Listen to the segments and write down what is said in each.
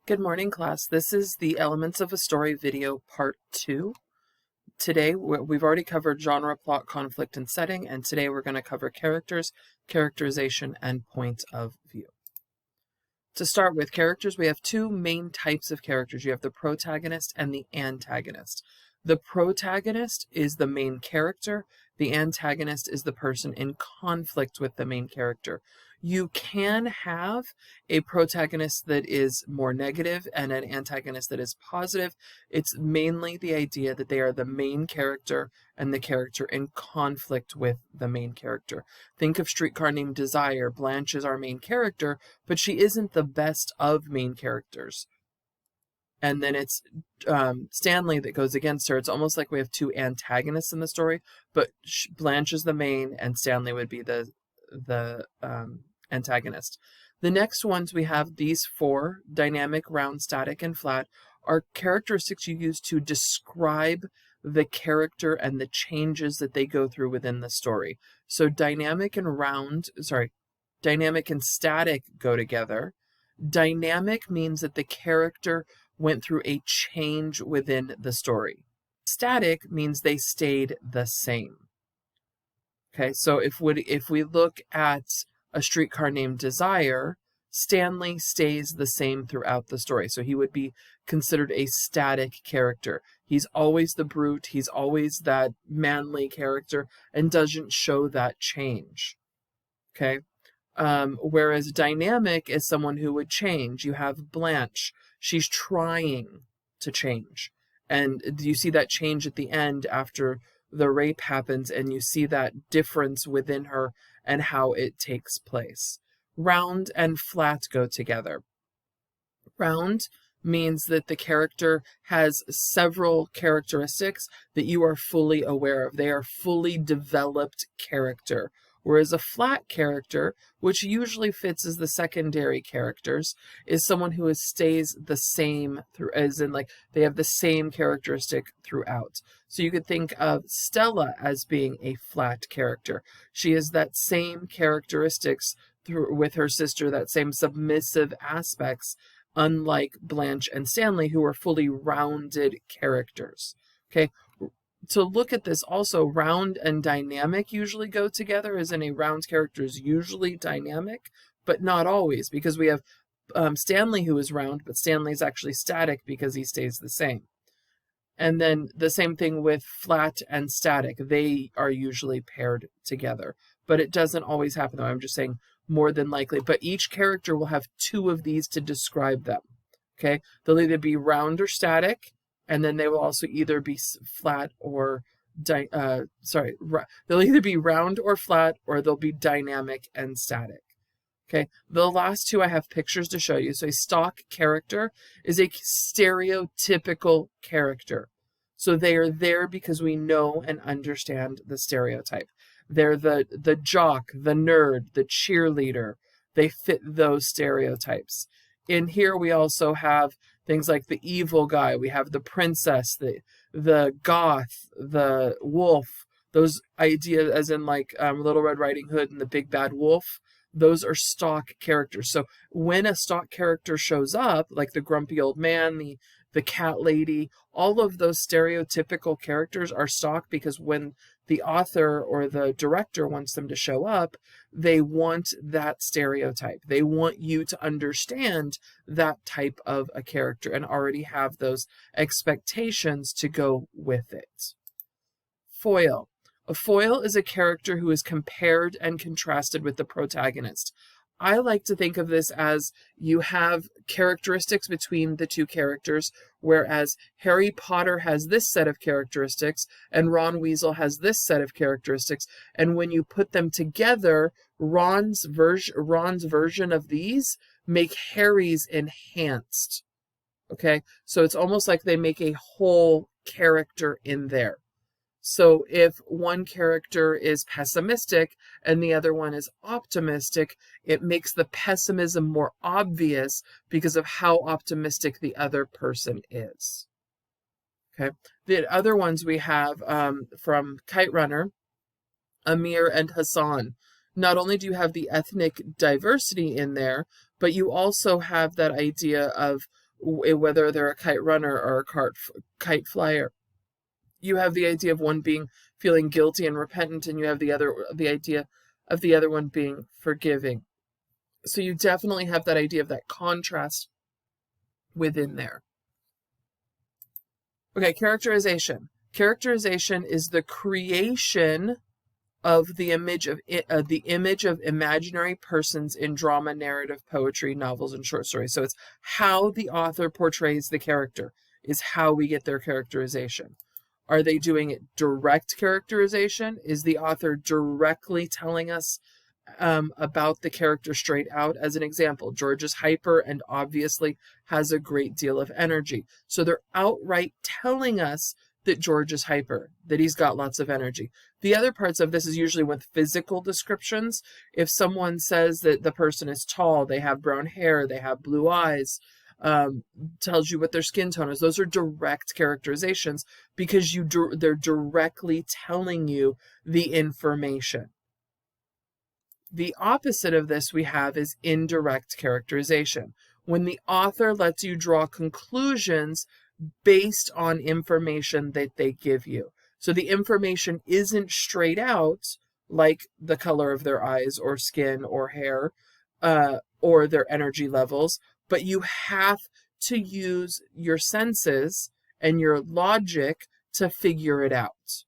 Good morning, class. This is the Elements of a Story video part 2. Today, we've already covered genre, plot, conflict, and setting, and today we're going to cover characters, characterization, and point of view. To start with characters, we have two main types of characters. You have the protagonist and the antagonist. The protagonist is the main character. The antagonist is the person in conflict with the main character. You can have a protagonist that is more negative and an antagonist that is positive. It's mainly the idea that they are the main character and the character in conflict with the main character. Think of Streetcar Named Desire. Blanche is our main character, but she isn't the best of main characters. And then it's Stanley that goes against her. It's almost like we have two antagonists in the story, but Blanche is the main and Stanley would be the antagonist. The next ones we have these four: dynamic, round, static, and flat, are characteristics you use to describe the character and the changes that they go through within the story. So dynamic and static go together. Dynamic means that the character went through a change within the story. Static means they stayed the same. Okay, so if we look at A Streetcar Named Desire, Stanley stays the same throughout the story. So he would be considered a static character. He's always the brute, he's always that manly character and doesn't show that change. Okay? Whereas dynamic is someone who would change. You have Blanche. She's trying to change. And you see that change at the end after the rape happens, and you see that difference within her and how it takes place. Round and flat go together. Round means that the character has several characteristics that you are fully aware of. They are fully developed character. Whereas a flat character, which usually fits as the secondary characters, is someone who stays the same through, as in like they have the same characteristic throughout. So you could think of Stella as being a flat character. She has that same characteristics with her sister, that same submissive aspects, unlike Blanche and Stanley, who are fully rounded characters. Okay. To look at this also, round and dynamic usually go together, as in a round character is usually dynamic, but not always, because we have Stanley who is round, but Stanley is actually static because he stays the same. And then the same thing with flat and static. They are usually paired together, but it doesn't always happen though. I'm just saying more than likely, but each character will have two of these to describe them. Okay. They'll either be round or static, and then they will also either be flat or they'll either be round or flat, or they'll be dynamic and static. Okay, the last two I have pictures to show you. So a stock character is a stereotypical character. So they are there because we know and understand the stereotype. They're the jock, the nerd, the cheerleader. They fit those stereotypes. In here we also have things like the evil guy. We have the princess, the goth, the wolf. Those ideas, as in like Little Red Riding Hood and the Big Bad Wolf, those are stock characters. So when a stock character shows up, like the grumpy old man, the cat lady, all of those stereotypical characters are stock because when the author or the director wants them to show up, they want that stereotype. They want you to understand that type of a character and already have those expectations to go with it. Foil. A foil is a character who is compared and contrasted with the protagonist. I like to think of this as you have characteristics between the two characters, whereas Harry Potter has this set of characteristics and Ron Weasley has this set of characteristics. And when you put them together, Ron's version of these make Harry's enhanced. Okay, so it's almost like they make a whole character in there. So if one character is pessimistic and the other one is optimistic, it makes the pessimism more obvious because of how optimistic the other person is. Okay. The other ones we have from Kite Runner, Amir and Hassan. Not only do you have the ethnic diversity in there, but you also have that idea of whether they're a kite runner or a kite flyer. You have the idea of one being feeling guilty and repentant, and you have the idea of the other one being forgiving. So you definitely have that idea of that contrast within there. Okay, characterization. Characterization is the creation of the image of imaginary persons in drama, narrative, poetry, novels, and short stories. So it's how the author portrays the character is how we get their characterization. Are they doing it direct characterization? Is the author directly telling us about the character straight out? As an example, George is hyper and obviously has a great deal of energy. So they're outright telling us that George is hyper, that he's got lots of energy. The other parts of this is usually with physical descriptions. If someone says that the person is tall, they have brown hair, they have blue eyes, tells you what their skin tone is. Those are direct characterizations because they're directly telling you the information. The opposite of this we have is indirect characterization. When the author lets you draw conclusions based on information that they give you. So the information isn't straight out, like the color of their eyes or skin or hair, or their energy levels, but you have to use your senses and your logic to figure it out.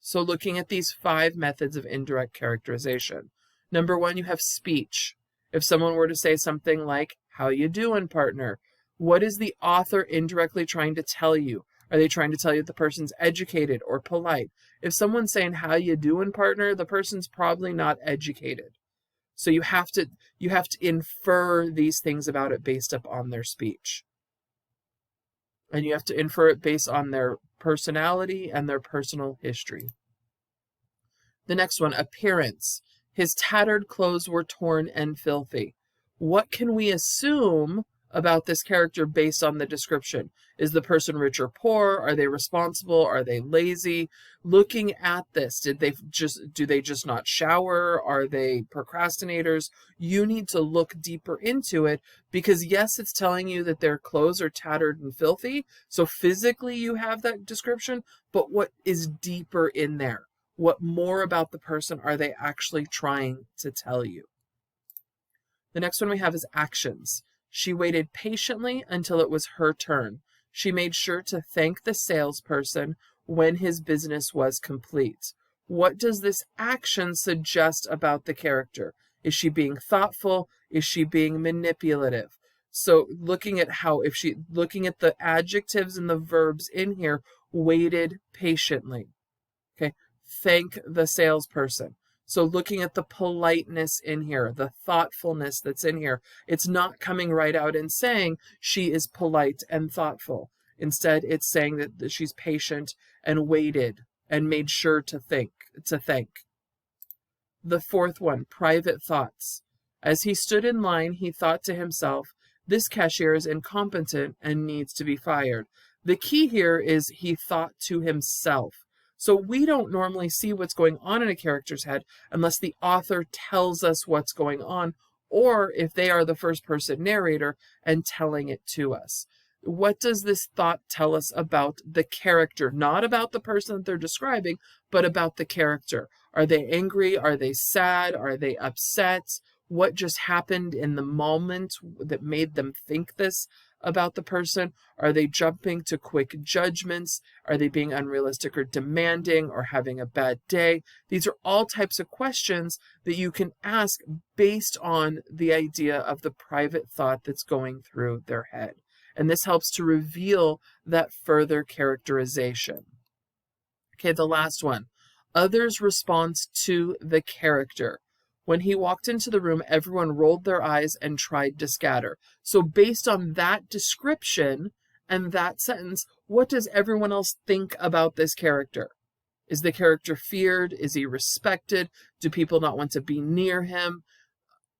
So looking at these 5 methods of indirect characterization. Number 1, you have speech. If someone were to say something like, "How you doing, partner?" What is the author indirectly trying to tell you? Are they trying to tell you the person's educated or polite? If someone's saying, "How you doing, partner?" the person's probably not educated. So you have to infer these things about it based upon their speech. And you have to infer it based on their personality and their personal history. The next one, appearance. His tattered clothes were torn and filthy. What can we assume about this character based on the description? Is the person rich or poor? Are they responsible? Are they lazy? Looking at this, do they just not shower? Are they procrastinators? You need to look deeper into it because yes, it's telling you that their clothes are tattered and filthy. So physically you have that description, but what is deeper in there? What more about the person are they actually trying to tell you? The next one we have is actions. She waited patiently until it was her turn. She made sure to thank the salesperson when his business was complete. What does this action suggest about the character? Is she being thoughtful? Is she being manipulative? So looking at the adjectives and the verbs in here, waited patiently. Okay, thank the salesperson. So looking at the politeness in here, the thoughtfulness that's in here, it's not coming right out and saying she is polite and thoughtful. Instead, it's saying that she's patient and waited and made sure to thank. The 4th one, private thoughts. As he stood in line, he thought to himself, "This cashier is incompetent and needs to be fired." The key here is he thought to himself. So we don't normally see what's going on in a character's head unless the author tells us what's going on, or if they are the first person narrator and telling it to us. What does this thought tell us about the character? Not about the person that they're describing, but about the character. Are they angry? Are they sad? Are they upset? What just happened in the moment that made them think this about the person? Are they jumping to quick judgments? Are they being unrealistic or demanding or having a bad day? These are all types of questions that you can ask based on the idea of the private thought that's going through their head. And this helps to reveal that further characterization. Okay, the last one. Others' response to the character. When he walked into the room, everyone rolled their eyes and tried to scatter. So based on that description and that sentence, what does everyone else think about this character? Is the character feared? Is he respected? Do people not want to be near him?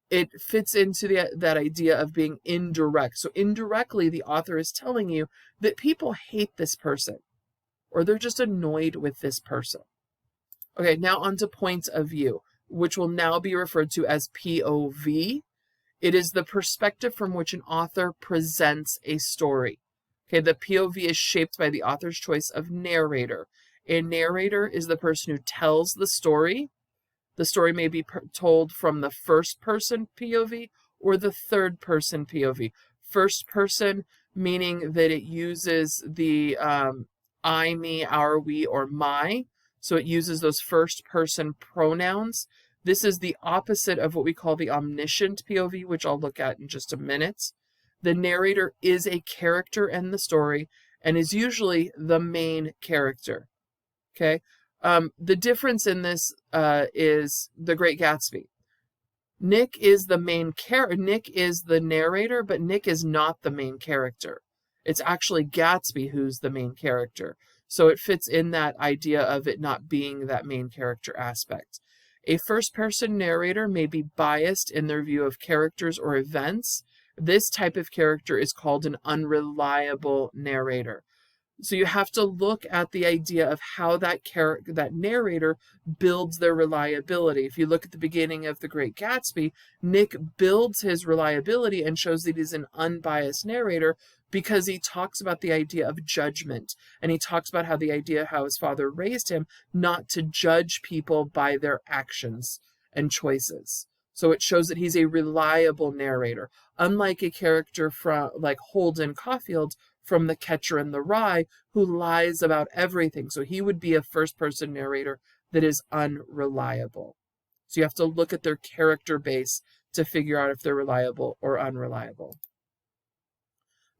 It fits into that idea of being indirect. So indirectly, the author is telling you that people hate this person or they're just annoyed with this person. Okay, now on to point of view, which will now be referred to as POV. It is the perspective from which an author presents a story. Okay, the POV is shaped by the author's choice of narrator. A narrator is the person who tells the story. The story may be told from the first person POV or the third person POV. First person meaning that it uses the I, me, our, we, or my. So it uses those first person pronouns. This is the opposite of what we call the omniscient POV, which I'll look at in just a minute. The narrator is a character in the story and is usually the main character. Okay. The difference in this is The Great Gatsby. Nick is the main character. Nick is the narrator, but Nick is not the main character. It's actually Gatsby who's the main character. So it fits in that idea of it not being that main character aspect. A first-person narrator may be biased in their view of characters or events. This type of character is called an unreliable narrator. So you have to look at the idea of how that narrator builds their reliability. If you look at the beginning of The Great Gatsby, Nick builds his reliability and shows that he's an unbiased narrator because he talks about the idea of judgment. And he talks about how his father raised him not to judge people by their actions and choices. So it shows that he's a reliable narrator. Unlike a character from like Holden Caulfield from The Catcher in the Rye, who lies about everything. So he would be a first-person narrator that is unreliable. So you have to look at their character base to figure out if they're reliable or unreliable.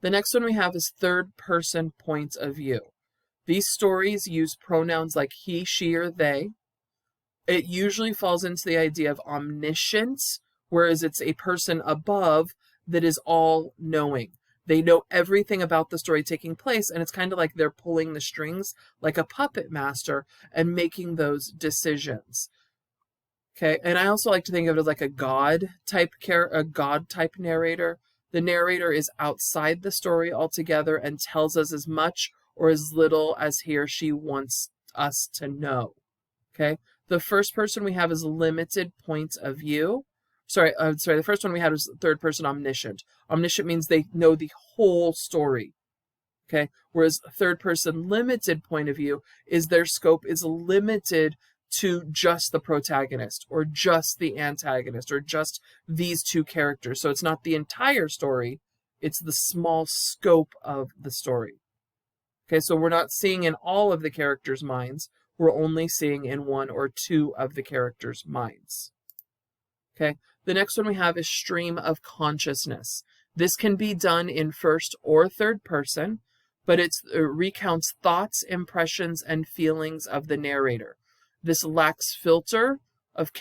The next one we have is third-person point of view. These stories use pronouns like he, she, or they. It usually falls into the idea of omniscience, whereas it's a person above that is all-knowing. They know everything about the story taking place, and it's kind of like they're pulling the strings like a puppet master and making those decisions. Okay, and I also like to think of it as like a god type narrator. The narrator is outside the story altogether and tells us as much or as little as he or she wants us to know. Okay, the first person we have is limited point of view. The first one we had was third person omniscient. Omniscient means they know the whole story. Okay, whereas third person limited point of view is their scope is limited to just the protagonist or just the antagonist or just these two characters. So it's not the entire story, it's the small scope of the story. Okay, so we're not seeing in all of the characters' minds, we're only seeing in one or two of the characters' minds. Okay, the next one we have is stream of consciousness. This can be done in first or third person, but it recounts thoughts, impressions, and feelings of the narrator. This lacks filter of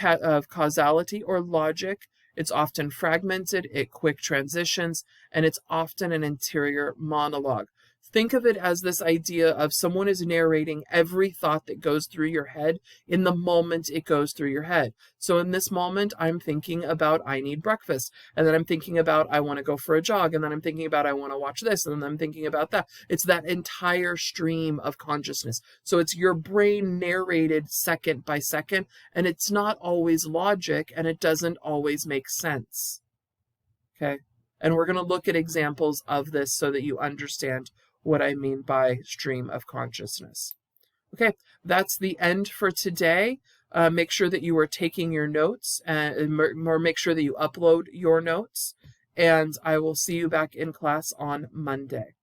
causality or logic. It's often fragmented, it quick transitions, and it's often an interior monologue. Think of it as this idea of someone is narrating every thought that goes through your head in the moment it goes through your head. So in this moment, I'm thinking about I need breakfast. And then I'm thinking about I want to go for a jog. And then I'm thinking about I want to watch this. And then I'm thinking about that. It's that entire stream of consciousness. So it's your brain narrated second by second. And it's not always logic. And it doesn't always make sense. Okay. And we're going to look at examples of this so that you understand what I mean by stream of consciousness. Okay, that's the end for today. Make sure that you are taking your notes or make sure that you upload your notes. And I will see you back in class on Monday.